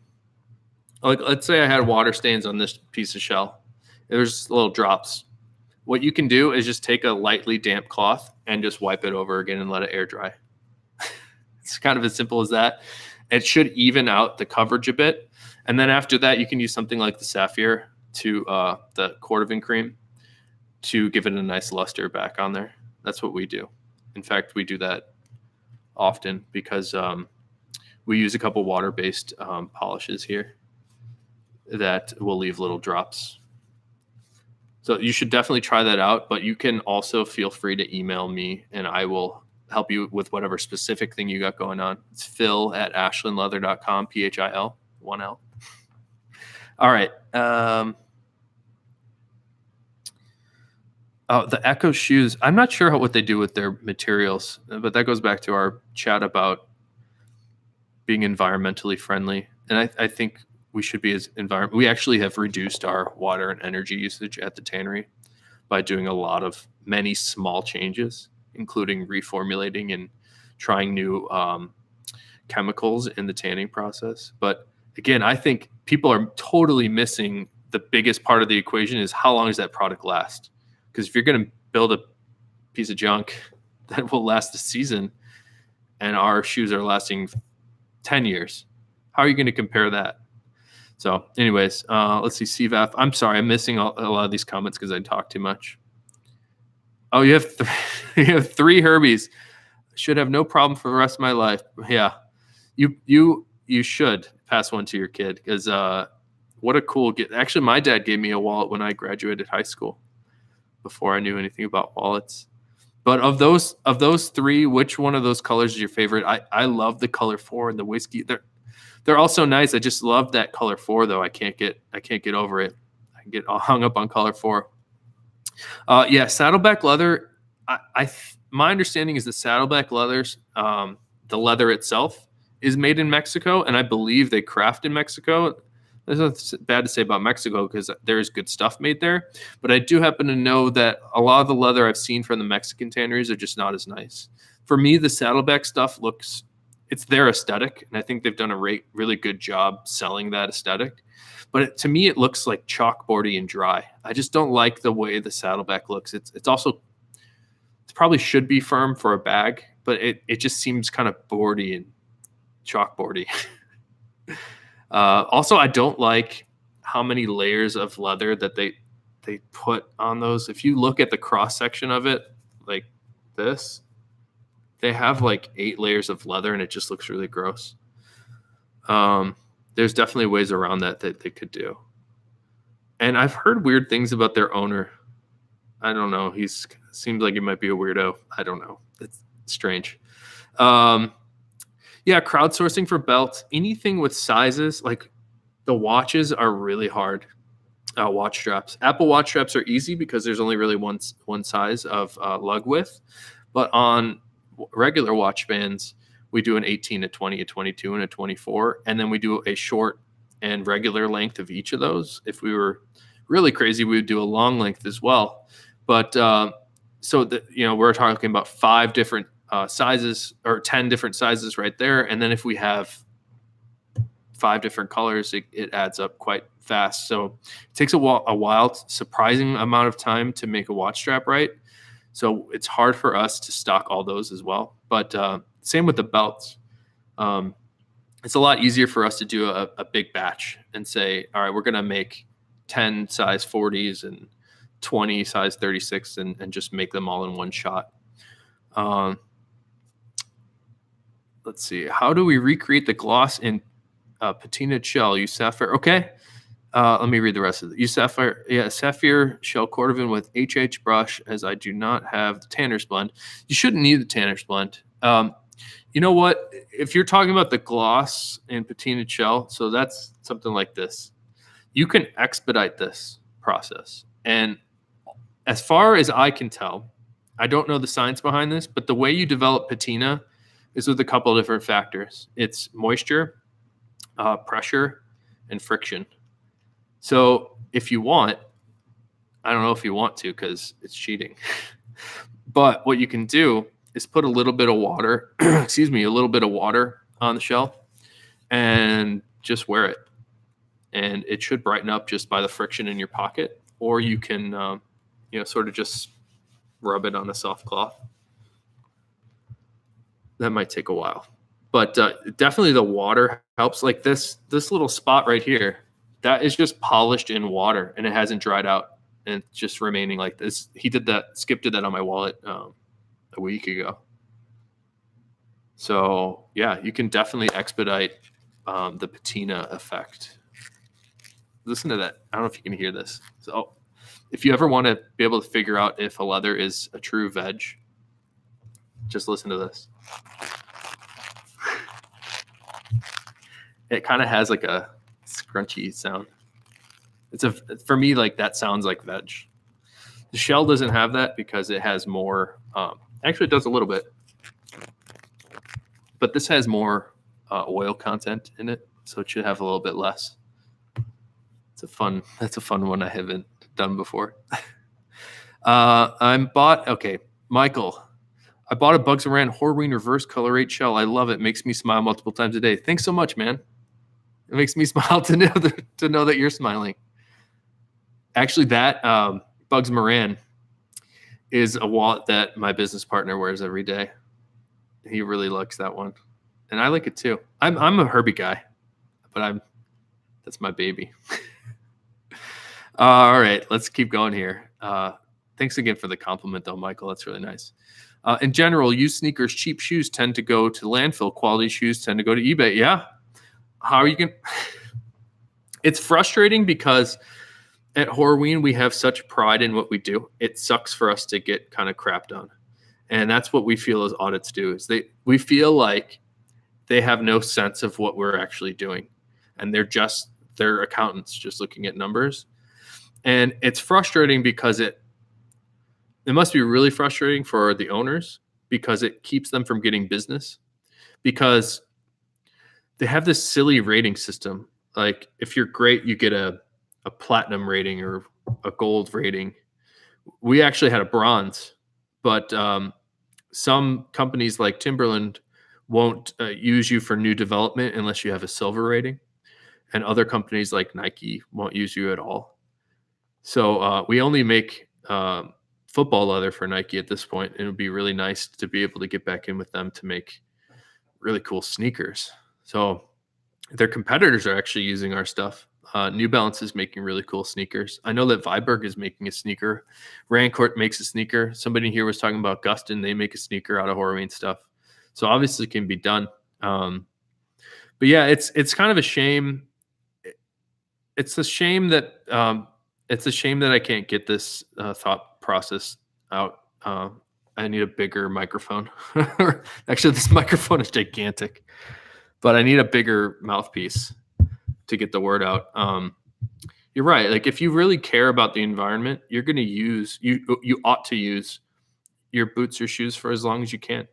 like, let's say I had water stains on this piece of shell. There's little drops. What you can do is just take a lightly damp cloth and just wipe it over again and let it air dry. It's kind of as simple as that. It should even out the coverage a bit. And then after that, you can use something like the Sapphire to the cordovan cream to give it a nice luster back on there. That's what we do. In fact, we do that often because we use a couple water-based polishes here that will leave little drops. So you should definitely try that out, but you can also feel free to email me and I will help you with whatever specific thing you got going on. It's phil@ashlandleather.com, PHIL, 1L. All right. The Echo shoes. I'm not sure what they do with their materials, but that goes back to our chat about being environmentally friendly. And I think we should be as environment. We actually have reduced our water and energy usage at the tannery by doing many small changes, including reformulating and trying new chemicals in the tanning process. But again, I think people are totally missing the biggest part of the equation is how long does that product last? Because if you're going to build a piece of junk that will last a season and our shoes are lasting 10 years, how are you going to compare that? So anyways, let's see, CVAF. I'm sorry, I'm missing a lot of these comments because I talk too much. Oh, you have you have 3 Herbies. Should have no problem for the rest of my life. Yeah, you should pass one to your kid because what a cool gift. Actually, my dad gave me a wallet when I graduated high school before I knew anything about wallets. But of those 3, which one of those colors is your favorite? I love the color 4 and the whiskey. They're also nice. I just love that color 4 though. I can't get over it. I get all hung up on color 4. Yeah, saddleback leather. My understanding is the saddleback leathers, the leather itself is made in Mexico, and I believe they craft in Mexico. There's nothing bad to say about Mexico because there is good stuff made there. But I do happen to know that a lot of the leather I've seen from the Mexican tanneries are just not as nice. For me, the saddleback stuff it's their aesthetic, and I think they've done a really good job selling that aesthetic. But to me, it looks like chalkboardy and dry. I just don't like the way the saddleback looks. It probably should be firm for a bag, but it just seems kind of boardy and chalkboardy. Also, I don't like how many layers of leather that they put on those. If you look at the cross section of it, like this, they have like 8 layers of leather, and it just looks really gross. There's definitely ways around that they could do. And I've heard weird things about their owner. I don't know. Seems like he might be a weirdo. I don't know. It's strange. Yeah, crowdsourcing for belts. Anything with sizes, like the watches are really hard. Watch straps. Apple watch straps are easy because there's only really one size of lug width. But on regular watch bands, we do an 18, a 20, a 22, and a 24. And then we do a short and regular length of each of those. If we were really crazy, we would do a long length as well. But So that, we're talking about 5 different sizes or 10 different sizes right there. And then if we have 5 different colors, it adds up quite fast. So it takes a while, surprising amount of time to make a watch strap right. So it's hard for us to stock all those as well. But same with the belts. It's a lot easier for us to do a big batch and say, all right, we're going to make 10 size 40s and 20 size 36 and just make them all in one shot. Let's see. How do we recreate the gloss in patina shell? Use sapphire. Okay. Let me read the rest of it. Use sapphire. Yeah, sapphire shell cordovan with HH brush, as I do not have the tanner's blend. You shouldn't need the tanner's blend. You know what? If you're talking about the gloss in patina shell, so that's something like this. You can expedite this process. And as far as I can tell, I don't know the science behind this, but the way you develop patina is with a couple of different factors. It's moisture, pressure, and friction. So if you want, I don't know if you want to because it's cheating, but what you can do is put a little bit of water, a little bit of water on the shell and just wear it. And it should brighten up just by the friction in your pocket. Or you can, sort of just rub it on a soft cloth. That might take a while. But definitely the water helps. Like this little spot right here, that is just polished in water and it hasn't dried out. And it's just remaining like this. Skip did that on my wallet a week ago. So yeah, you can definitely expedite the patina effect. Listen to that. I don't know if you can hear this. So if you ever want to be able to figure out if a leather is a true veg, just listen to this. It kind of has like a scrunchy sound. For me, like that sounds like veg. The shell doesn't have that because it has more, actually it does a little bit, but this has more oil content in it. So it should have a little bit less. That's a fun one I haven't done before. Michael, I bought a Bugs and Ran Horween reverse color 8 shell. I love it. Makes me smile multiple times a day. Thanks so much, man. It makes me smile to know that you're smiling. Actually, that Bugs Moran is a wallet that my business partner wears every day. He really likes that one, and I like it too. I'm a Herbie guy, but that's my baby. All right, let's keep going here. Thanks again for the compliment, though, Michael. That's really nice. In general, used sneakers, cheap shoes tend to go to landfill. Quality shoes tend to go to eBay. Yeah. How are you going? It's frustrating because at Horween, we have such pride in what we do. It sucks for us to get kind of crapped on. And that's what we feel as audits do. Is we feel like they have no sense of what we're actually doing. And they're accountants just looking at numbers. And it's frustrating because it must be really frustrating for the owners because it keeps them from getting business because they have this silly rating system. Like if you're great, you get a platinum rating or a gold rating. We actually had a bronze, but some companies like Timberland won't use you for new development unless you have a silver rating. And other companies like Nike won't use you at all. So we only make football leather for Nike at this point. And it would be really nice to be able to get back in with them to make really cool sneakers. So their competitors are actually using our stuff. New Balance is making really cool sneakers. I know that Viberg is making a sneaker. Rancourt makes a sneaker. Somebody here was talking about Gustin. They make a sneaker out of Horween stuff. So obviously it can be done. But yeah, it's kind of a shame. It's a shame that I can't get this thought process out. I need a bigger microphone. Actually, this microphone is gigantic, but I need a bigger mouthpiece to get the word out. You're right. Like if you really care about the environment, you're going to you ought to use your boots or shoes for as long as you can.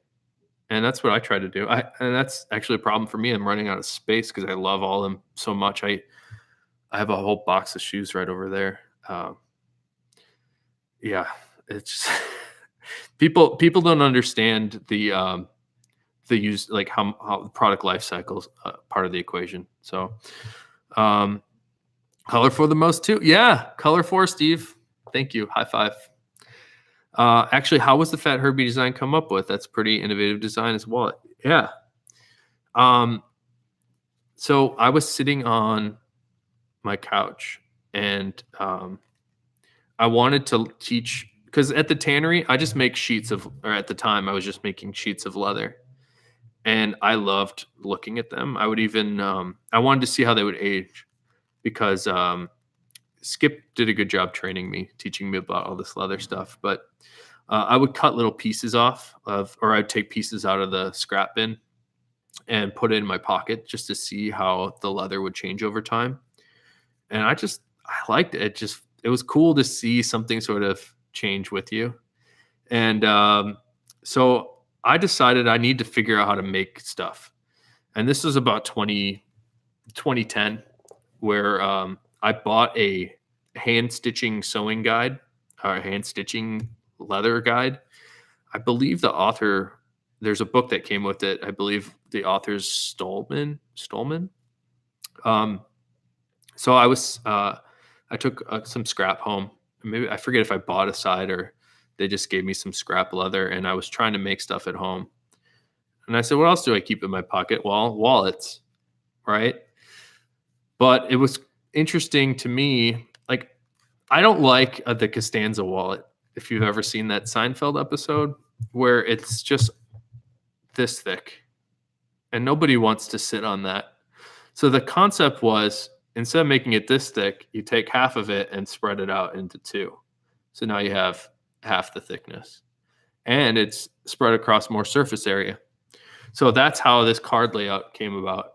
And that's what I try to do. And that's actually a problem for me. I'm running out of space because I love all of them so much. I have a whole box of shoes right over there. Yeah, it's People don't understand the use, like how the product life cycles part of the equation. So um color for the most too. Yeah, color for Steve. Thank you. High five. Actually, how was the Fat Herbie design come up with? That's pretty innovative design as well. Yeah. Um, so I was sitting on my couch and I wanted to teach because at the tannery, I just make sheets of, or at the time, I was just making sheets of leather. And I loved looking at them. I would even, I wanted to see how they would age because Skip did a good job training me, teaching me about all this leather stuff. But I would cut little pieces off of, or I'd take pieces out of the scrap bin and put it in my pocket just to see how the leather would change over time. And I liked it. It was cool to see something sort of change with you. And so I decided I need to figure out how to make stuff. And this was about 2010, where I bought a hand stitching sewing guide, or a hand stitching leather guide. I believe the author, there's a book that came with it. I believe the author's Stolman. So I took some scrap home. Maybe I forget if I bought a side or they just gave me some scrap leather, and I was trying to make stuff at home. And I said, what else do I keep in my pocket? Well, wallets, right? But it was interesting to me. Like, I don't like the Costanza wallet. If you've ever seen that Seinfeld episode where it's just this thick and nobody wants to sit on that. So the concept was, instead of making it this thick, you take half of it and spread it out into two. So now you have half the thickness and it's spread across more surface area. So that's how this card layout came about.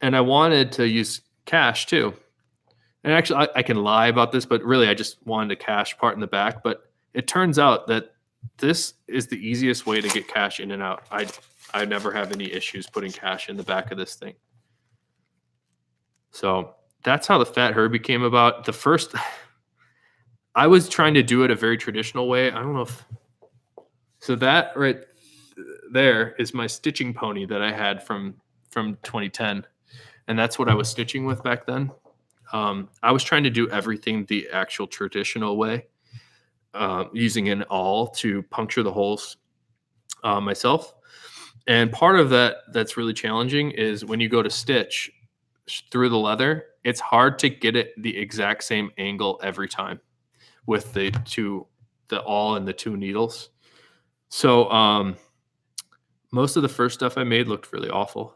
And I wanted to use cash too. And actually, I can lie about this, but really I just wanted a cash part in the back. But it turns out that this is the easiest way to get cash in and out. I never have any issues putting cash in the back of this thing. So that's how the Fat Herbie came about. The first, I was trying to do it a very traditional way. I don't know if, so that right there is my stitching pony that I had from 2010. And that's what I was stitching with back then. I was trying to do everything the actual traditional way, using an awl to puncture the holes myself. And part of that's really challenging is when you go to stitch through the leather, it's hard to get it the exact same angle every time with the awl and the two needles. So most of the first stuff I made looked really awful.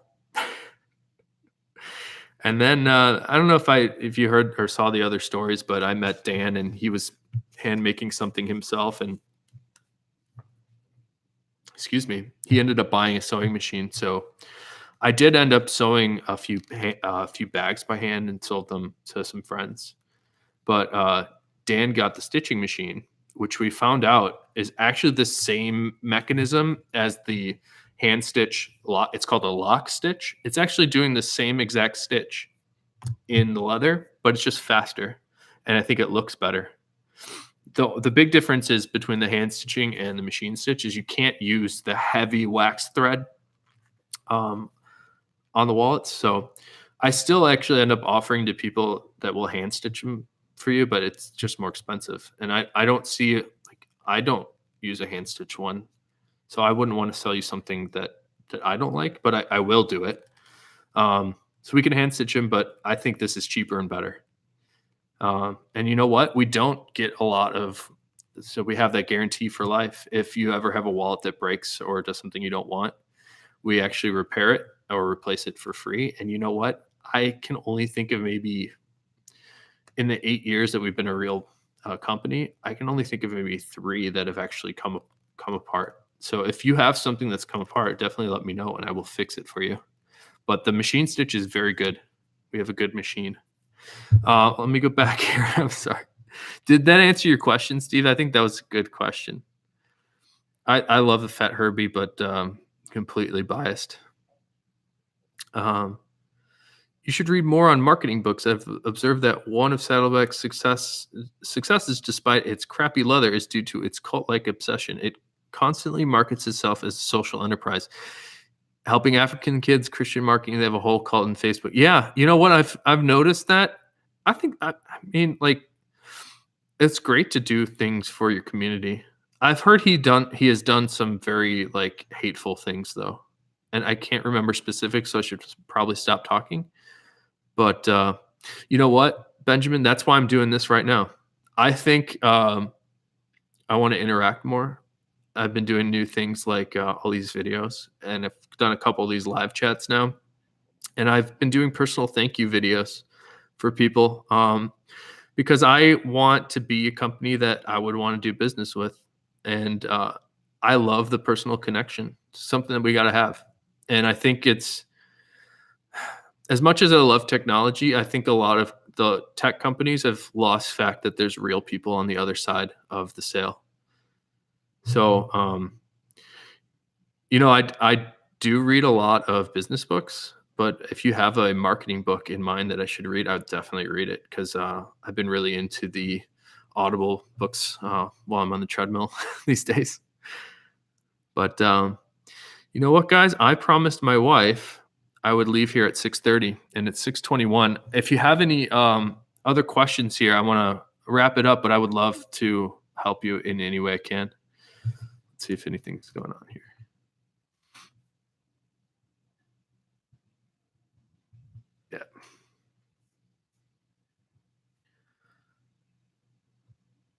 And then I don't know if you heard or saw the other stories, but I met Dan and he was hand making something himself, and he ended up buying a sewing machine. So I did end up sewing a few bags by hand and sold them to some friends. But Dan got the stitching machine, which we found out is actually the same mechanism as the hand stitch lock. It's called a lock stitch. It's actually doing the same exact stitch in the leather, but it's just faster. And I think it looks better. The big difference is between the hand stitching and the machine stitch is you can't use the heavy wax thread on the wallets. So I still actually end up offering to people that will hand stitch them for you, but it's just more expensive. And I don't see it, like, I don't use a hand stitch one. So I wouldn't want to sell you something that I don't like, but I will do it. So we can hand stitch them, but I think this is cheaper and better. And you know what? We don't get a lot of, so we have that guarantee for life. If you ever have a wallet that breaks or does something you don't want, we actually repair it or replace it for free. And you know what? I can only think of maybe in the 8 years that we've been a real company, I can only think of maybe 3 that have actually come apart. So if you have something that's come apart, definitely let me know and I will fix it for you. But the machine stitch is very good. We have a good machine. Let me go back here. I'm sorry. Did that answer your question, Steve? I think that was a good question. I love the Fat Herbie, but completely biased. You should read more on marketing books. I've observed that one of Saddleback's successes, despite its crappy leather, is due to its cult-like obsession. It constantly markets itself as a social enterprise, helping African kids, Christian marketing. They have a whole cult on Facebook. Yeah, you know what? I've noticed that. I mean, like, it's great to do things for your community. I've heard he has done some very like hateful things though, and I can't remember specifics, so I should probably stop talking. But you know what, Benjamin? That's why I'm doing this right now. I think I want to interact more. I've been doing new things like all these videos, and I've done a couple of these live chats now. And I've been doing personal thank you videos for people because I want to be a company that I would want to do business with. And I love the personal connection. It's something that we got to have. And I think it's, as much as I love technology, I think a lot of the tech companies have lost fact that there's real people on the other side of the sale. So, you know, I do read a lot of business books, but if you have a marketing book in mind that I should read, I'd definitely read it because I've been really into the Audible books while I'm on the treadmill these days. But you know what, guys? I promised my wife I would leave here at 6:30, and it's 6:21. If you have any other questions here, I want to wrap it up, but I would love to help you in any way I can. Let's see if anything's going on here. Yeah.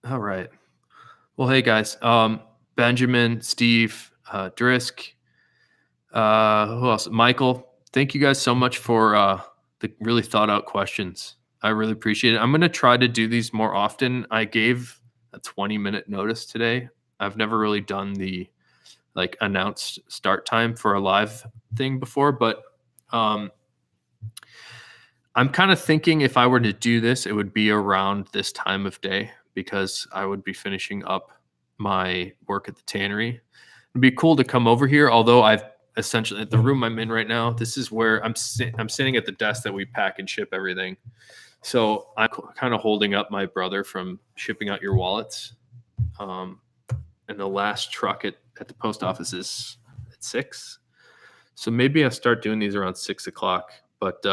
All right. Well, hey guys, Benjamin, Steve, Drisk, who else? Michael. Thank you guys so much for the really thought out questions. I really appreciate it. I'm going to try to do these more often. I gave a 20-minute notice today. I've never really done the like announced start time for a live thing before, but I'm kind of thinking if I were to do this, it would be around this time of day because I would be finishing up my work at the tannery. It'd be cool to come over here, although I've essentially at the room I'm in right now, this is where I'm sitting at the desk that we pack and ship everything. So I'm kind of holding up my brother from shipping out your wallets. And the last truck at the post office is at 6. So maybe I'll start doing these around 6 o'clock. But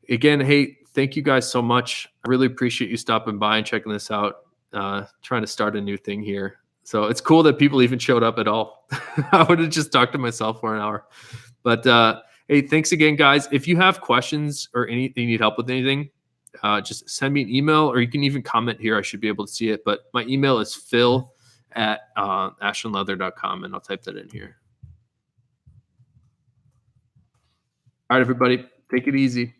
again, hey, thank you guys so much. I really appreciate you stopping by and checking this out. Trying to start a new thing here. So it's cool that people even showed up at all. I would have just talked to myself for an hour. But hey, thanks again, guys. If you have questions or you need help with anything, just send me an email or you can even comment here. I should be able to see it. But my email is phil@ashlandleather.com, and I'll type that in here. All right, everybody, take it easy.